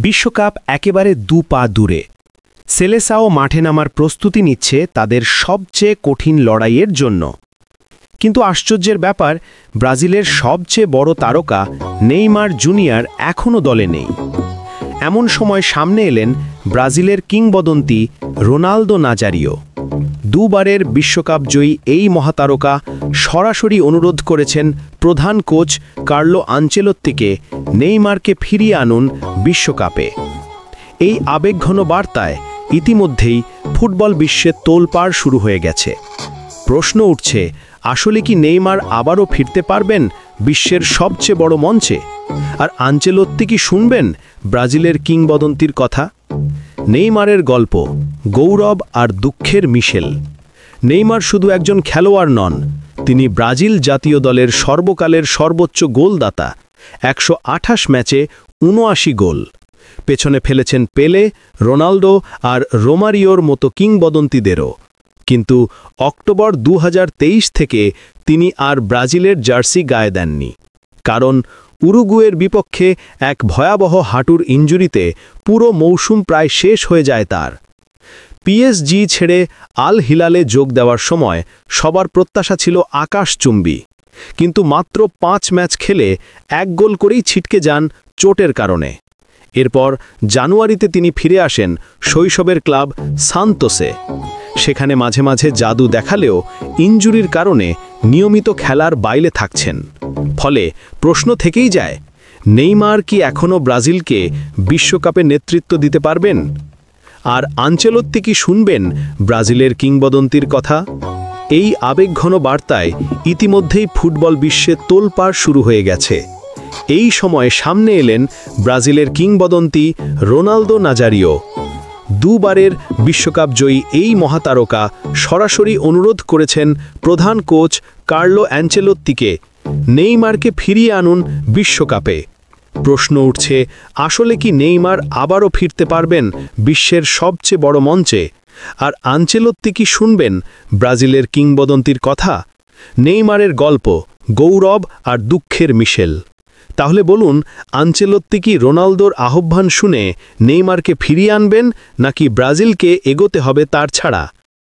বিশ্বকাপ একেবারে দু পা দূরে। সেলেসাও মাঠে নামার প্রস্তুতি নিচ্ছে তাদের সবচেয়ে কঠিন লড়াইয়ের জন্য। কিন্তু আশ্চর্যের ব্যাপার, ব্রাজিলের সবচেয়ে বড় তারকা নেইমার জুনিয়র এখনও দলে নেই। এমন সময় সামনে এলেন ব্রাজিলের কিংবদন্তি রোনালদো নাজারিও। দুবারের বিশ্বকাপ জয়ী এই মহাতারকা সরাসরি অনুরোধ করেছেন প্রধান কোচ কার্লো আনচেলোত্তিকে নেইমারকে ফিরিয়ে আনুন বিশ্বকাপে। এই আবেগঘন বার্তায় ইতিমধ্যেই ফুটবল বিশ্বে তোলপাড় শুরু হয়ে গেছে। প্রশ্ন উঠছে, আসলে কি নেইমার আবারও ফিরতে পারবেন বিশ্বের সবচেয়ে বড় মঞ্চে? আর আনচেলোত্তি কি শুনবেন ব্রাজিলের কিংবদন্তির কথা? নেইমারের গল্প, গৌরব আর দুঃখের মিশেল। নেইমার শুধু একজন খেলোয়াড় নন, তিনি ব্রাজিল জাতীয় দলের সর্বকালের সর্বোচ্চ গোলদাতা। 128 ম্যাচে 79 গোল। পেছনে ফেলেছেন পেলে, রোনাল্ডো আর রোমারিওর মতো কিংবদন্তিদেরও। কিন্তু অক্টোবর 2023 থেকে তিনি আর ব্রাজিলের জার্সি গায়ে দেননি। কারণ উরুগুয়ের বিপক্ষে এক ভয়াবহ হাঁটুর ইনজুরিতে পুরো মৌসুম প্রায় শেষ হয়ে যায় তার। পিএসজি ছেড়ে আল হিলালে যোগ দেওয়ার সময় সবার প্রত্যাশা ছিল আকাশচুম্বী। কিন্তু মাত্র 5 ম্যাচ খেলে 1 গোল করেই ছিটকে যান চোটের কারণে। এরপর জানুয়ারিতে তিনি ফিরে আসেন শৈশবের ক্লাব সান্তোসে। সেখানে মাঝে মাঝে জাদু দেখালেও ইনজুরির কারণে নিয়মিত খেলার বাইরে থাকছেন। ফলে প্রশ্ন থেকেই যায়, নেইমার কি এখনও ব্রাজিলকে বিশ্বকাপে নেতৃত্ব দিতে পারবেন? আর আনচেলোত্তি কি শুনবেন ব্রাজিলের কিংবদন্তির কথা? এই আবেগঘন বার্তায় ইতিমধ্যেই ফুটবল বিশ্বে তোলপাড় শুরু হয়ে গেছে। এই সময়ে সামনে এলেন ব্রাজিলের কিংবদন্তি রোনালদো নাজারিও। দুবারের বিশ্বকাপ জয়ী এই মহাতারকা সরাসরি অনুরোধ করেছেন প্রধান কোচ কার্লো আনচেলোত্তিকে নেইমারকে ফিরিয়ে আনুন বিশ্বকাপে। প্রশ্ন উঠছে, আসলে কি নেইমার আবারও ফিরতে পারবেন বিশ্বের সবচেয়ে বড় মঞ্চে? আর আনচেলোত্তি কি শুনবেন ব্রাজিলের কিংবদন্তির কথা? নেইমারের গল্প, গৌরব আর দুঃখের মিশেল। তাহলে বলুন, আনচেলোত্তি কি রোনালদোর আহ্বান শুনে নেইমারকে ফিরিয়ে আনবেন, নাকি ব্রাজিলকে এগোতে হবে তার ছাড়া?